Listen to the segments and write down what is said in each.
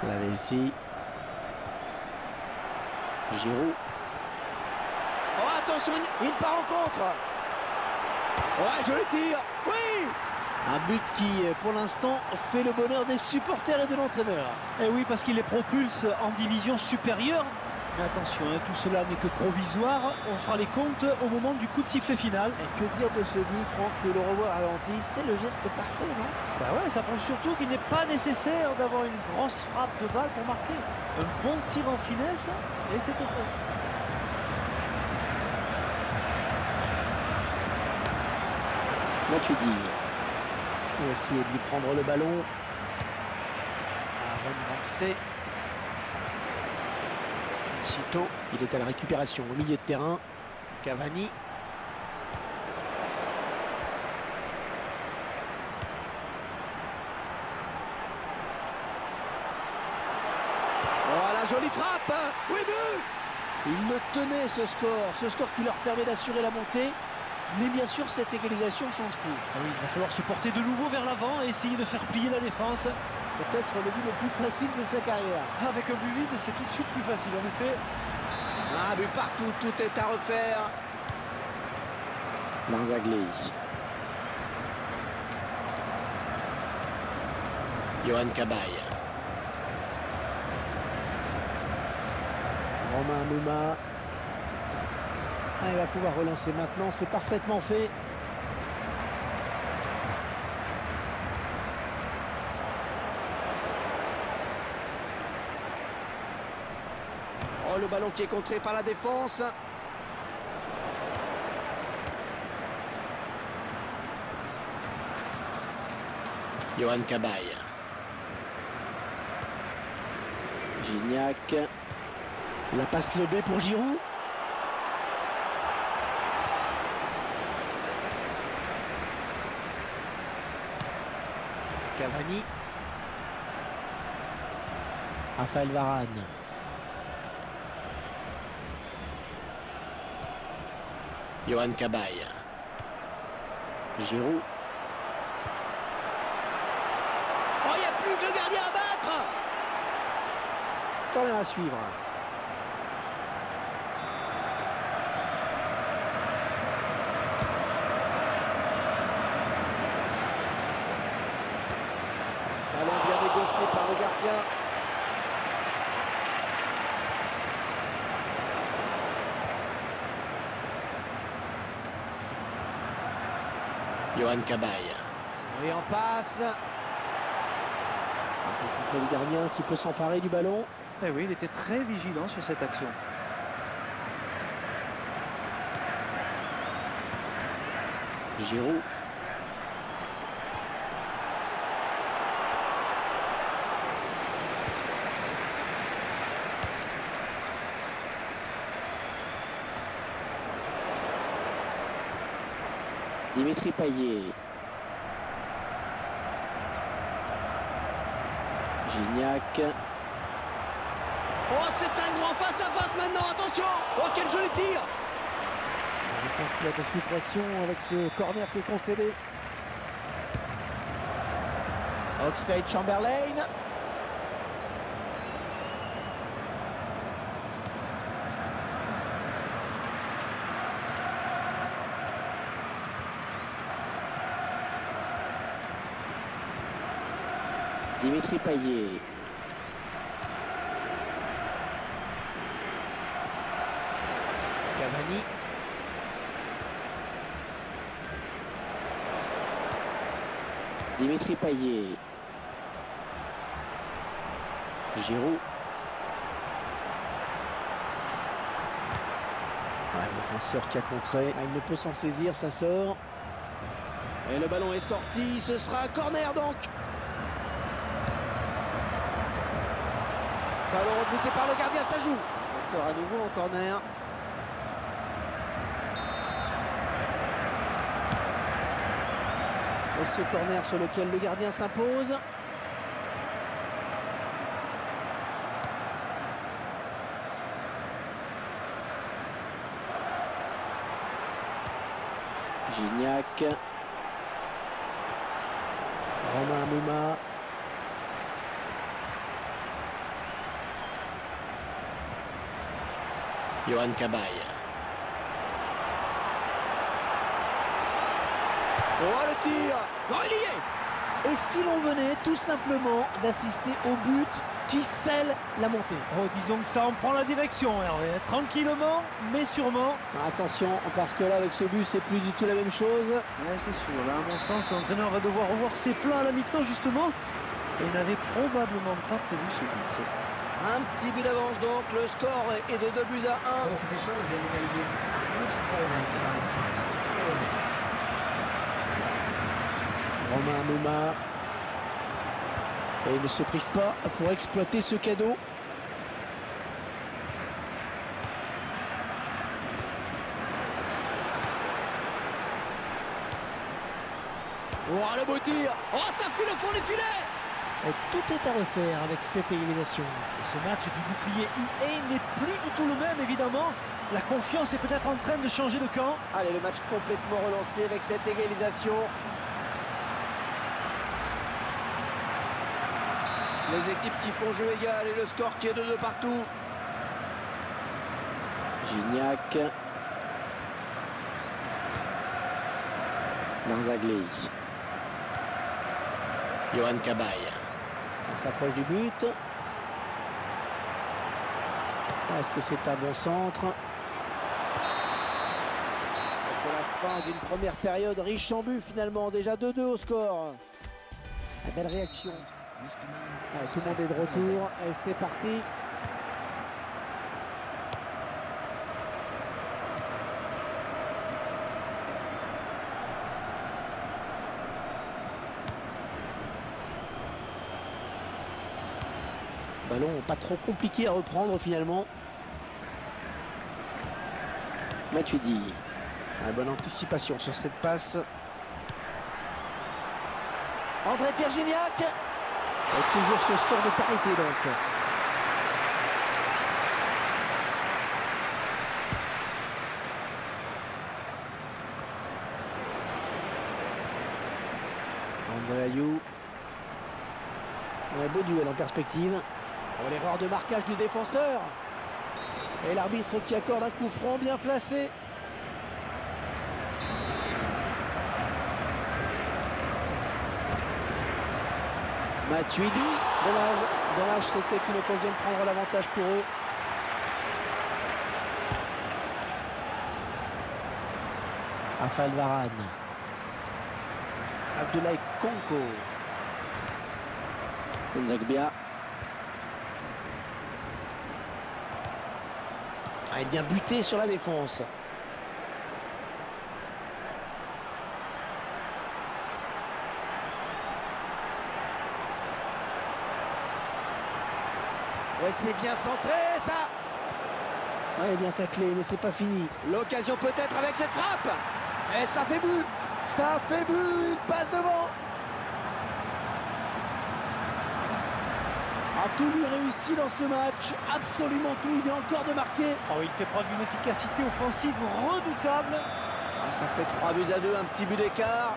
La Vessie. Giroud. Oh, attention, il part en contre. Ouais, je le tire. Oui. Un but qui, pour l'instant, fait le bonheur des supporters et de l'entraîneur. Et oui, parce qu'il les propulse en division supérieure. Mais attention, hein, tout cela n'est que provisoire. On fera les comptes au moment du coup de sifflet final. Et que dire de ce but, Franck, que le revoir ralenti, c'est le geste parfait, non? Bah ouais, ça prouve surtout qu'il n'est pas nécessaire d'avoir une grosse frappe de balle pour marquer. Un bon tir en finesse, et c'est au fond. Matuidi. Pour essayer de lui prendre le ballon. Aaron Ramsey. Felicito. Il est à la récupération au milieu de terrain. Cavani. Oh, la jolie frappe. Oui, but. Il le tenait, ce score qui leur permet d'assurer la montée. Mais bien sûr, cette égalisation change tout. Ah oui, il va falloir se porter de nouveau vers l'avant et essayer de faire plier la défense. Peut-être le but le plus facile de sa carrière. Avec un but vide, c'est tout de suite plus facile, en effet. Un but partout, tout est à refaire. Marzagli. Yohan Cabaye. Romain Mouma. Ah, il va pouvoir relancer maintenant, c'est parfaitement fait. Oh, le ballon qui est contré par la défense. Yohan Cabaye. Gignac. La passe lobée pour Giroud. Cavani. Raphaël Varane. Yohan Cabaye. Giroud. Oh, il n'y a plus que le gardien à battre. Corner à suivre. Ballon bien négocié par le gardien. Yohan Cabaye. Et en passe. C'est contre le gardien qui peut s'emparer du ballon. Eh oui, il était très vigilant sur cette action. Giroud. Dimitri Payet. Gignac. Oh, c'est un grand face-à-face maintenant, attention. Oh, quel joli tir. La défense qui va être sous pression avec ce corner qui est concédé. Oxlade-Chamberlain. Dimitri Payet. Cavani. Dimitri Payet. Giroud. Un défenseur qui a contré. Il ne peut s'en saisir, ça sort. Et le ballon est sorti, ce sera un corner donc. Ballon repoussé par le gardien, ça joue. Ça sort à nouveau en corner. Et ce corner sur lequel le gardien s'impose. Gignac. Romain Mouma. Yohan Cabaye. Oh, le tir! Oh, il y est! Et si l'on venait tout simplement d'assister au but qui scelle la montée? Oh, disons que ça en prend la direction, Hervé. Tranquillement, mais sûrement. Attention, parce que là, avec ce but, c'est plus du tout la même chose. Ouais, c'est sûr. Là, à mon sens, l'entraîneur va devoir revoir ses plans à la mi-temps, justement. Et il n'avait probablement pas prévu ce but. Un petit but d'avance donc, le score est de 2-1. Romain Amouma. Et il ne se prive pas pour exploiter ce cadeau. Oh, le beau tir! Oh, ça file au fond des filets! Et tout est à refaire avec cette égalisation. Et ce match du bouclier EA n'est plus du tout le même, évidemment. La confiance est peut-être en train de changer de camp. Allez, le match complètement relancé avec cette égalisation. Les équipes qui font jeu égal et le score qui est de 2 partout. Gignac. Marzagli. Yohan Cabaye. On s'approche du but. Est-ce que c'est un bon centre? C'est la fin d'une première période riche en buts finalement. Déjà 2-2 au score. La belle réaction. Allez, tout le monde est de retour et c'est parti. Ballon pas trop compliqué à reprendre finalement. Matuidi. Une bonne anticipation sur cette passe. André-Pierre Gignac. Et toujours ce score de parité donc. André Ayou. Un beau duel en perspective. Oh, l'erreur de marquage du défenseur. Et l'arbitre qui accorde un coup franc bien placé. Matuidi. Dommage, c'était une occasion de prendre l'avantage pour eux. Raphaël Varane. Abdoulaye Konko. Nzagbia. Ah, il vient buter sur la défense. Ouais, c'est bien centré ça. Ouais, bien taclé, mais c'est pas fini. L'occasion peut-être avec cette frappe. Et ça fait but. Ça fait but. Il passe devant. Tout lui réussit dans ce match, absolument tout, il vient encore de marquer. Oh, il fait preuve d'une efficacité offensive redoutable. Ah, ça fait 3-2, un petit but d'écart.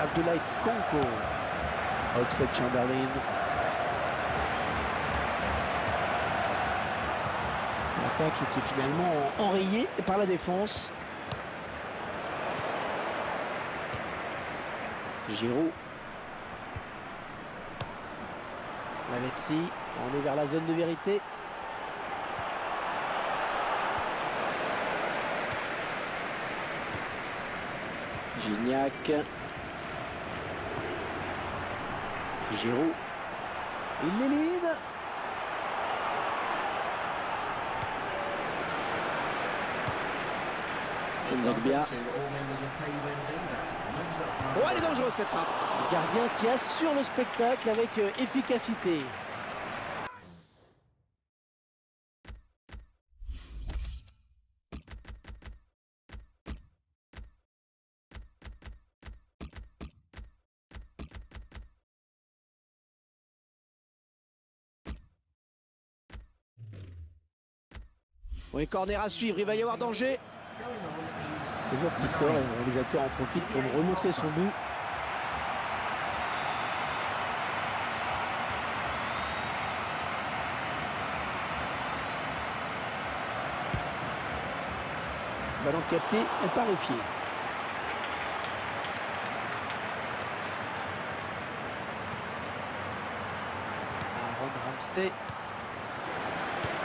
Abdoulaye Konko. Oxlade Chamberlain. L'attaque qui est finalement enrayée par la défense. Giroud. Lavezzi, on est vers la zone de vérité. Gignac. Giroud. Il l'élimine. Nzagbia. Oh, elle est dangereuse cette frappe. Le gardien qui assure le spectacle avec efficacité. Oui, corner à suivre, il va y avoir danger. Le joueur qui sort et le réalisateur en profite pour nous remontrer son but. Ballon capté et parifié. Aaron Ramsey.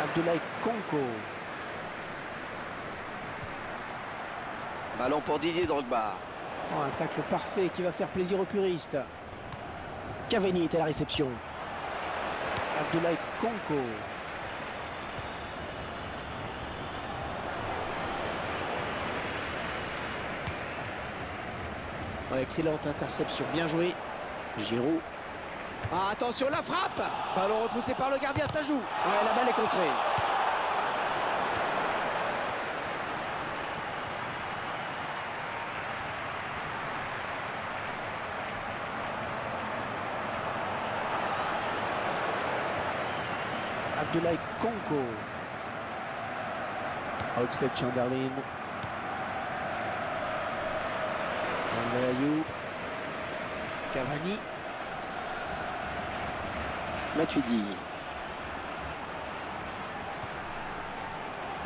Abdoulaye Konko. Ballon pour Didier Drogba. Oh, un tacle parfait qui va faire plaisir aux puristes. Cavani est à la réception. Abdoulaye Konko. Oh, excellente interception, bien joué. Giroud. Ah, attention, la frappe. Ballon repoussé par le gardien, ça joue. Ouais, la balle est contrée. Abdoulaye Konko. Oxlade-Chamberlain. Andreayou. Cavani. Matuidi.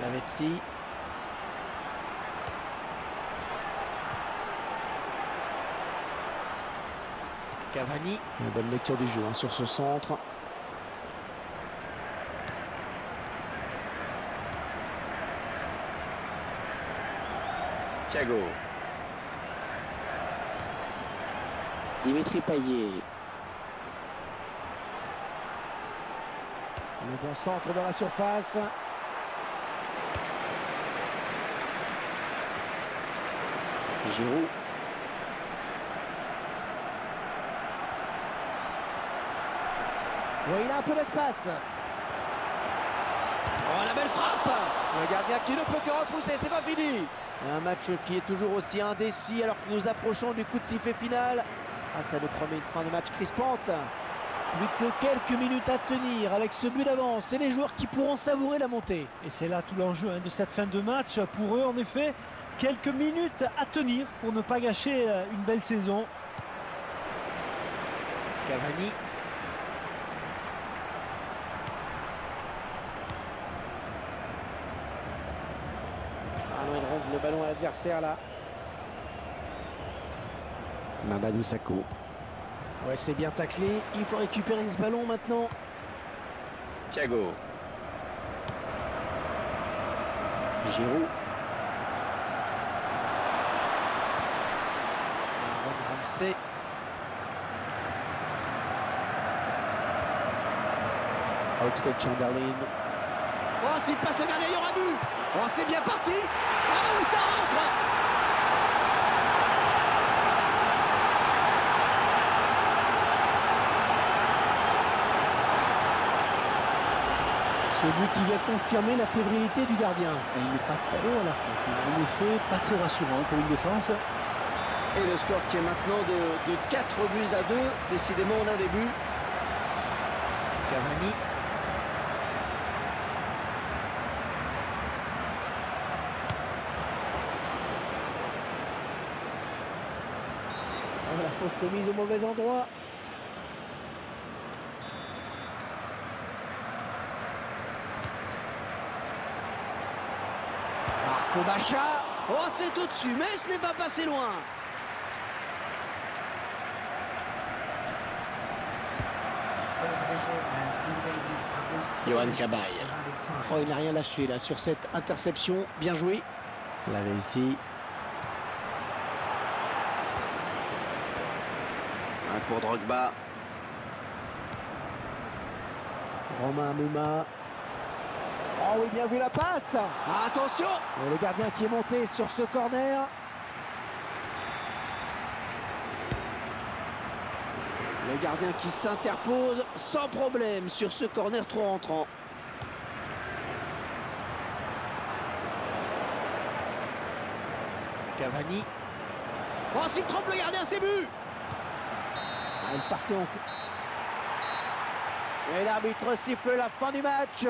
Lavezzi. Cavani. Une bonne lecture du jeu hein, sur ce centre. Thiago. Dimitri Payet. Le bon centre dans la surface. Giroud. Oui, il a un peu d'espace. Oh, la belle frappe. Le gardien qui ne peut que repousser, c'est pas fini. Un match qui est toujours aussi indécis alors que nous approchons du coup de sifflet final. Ah, ça nous promet une fin de match crispante. Plus que quelques minutes à tenir avec ce but d'avance et les joueurs qui pourront savourer la montée. Et c'est là tout l'enjeu de cette fin de match. Pour eux, en effet, quelques minutes à tenir pour ne pas gâcher une belle saison. Cavani. Ah non, il ronde le ballon à l'adversaire là. Mamadou Sakho. Ouais, c'est bien taclé. Il faut récupérer ce ballon maintenant. Thiago. Giroud. Aaron Ramsey. Oxlade-Chamberlain. Oh, s'il passe le gardien, il y aura but. Oh, c'est bien parti. Ah oui, ça rentre. Ce but qui vient confirmer la fébrilité du gardien. Et il n'est pas trop à la faute. En effet, pas très rassurant pour une défense. Et le score qui est maintenant de 4 buts à 2. Décidément, on a des buts. Cavani. Oh, la faute commise au mauvais endroit. Marco Baccia. Oh, c'est au-dessus, mais ce n'est pas passé loin. Yohan Cabaye. Oh, il n'a rien lâché là sur cette interception. Bien joué. Lavezzi. Un pour Drogba. Romain Mouma. Oh oui, bien vu la passe. Ah, attention. Et le gardien qui est monté sur ce corner. Le gardien qui s'interpose sans problème sur ce corner trop rentrant. Cavani. Oh, s'il trompe le gardien, c'est but. Ah, il partait en coup. Et l'arbitre siffle la fin du match.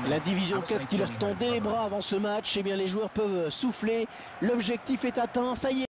La division 4 qui leur tendait les bras avant ce match, eh bien les joueurs peuvent souffler. L'objectif est atteint, ça y est.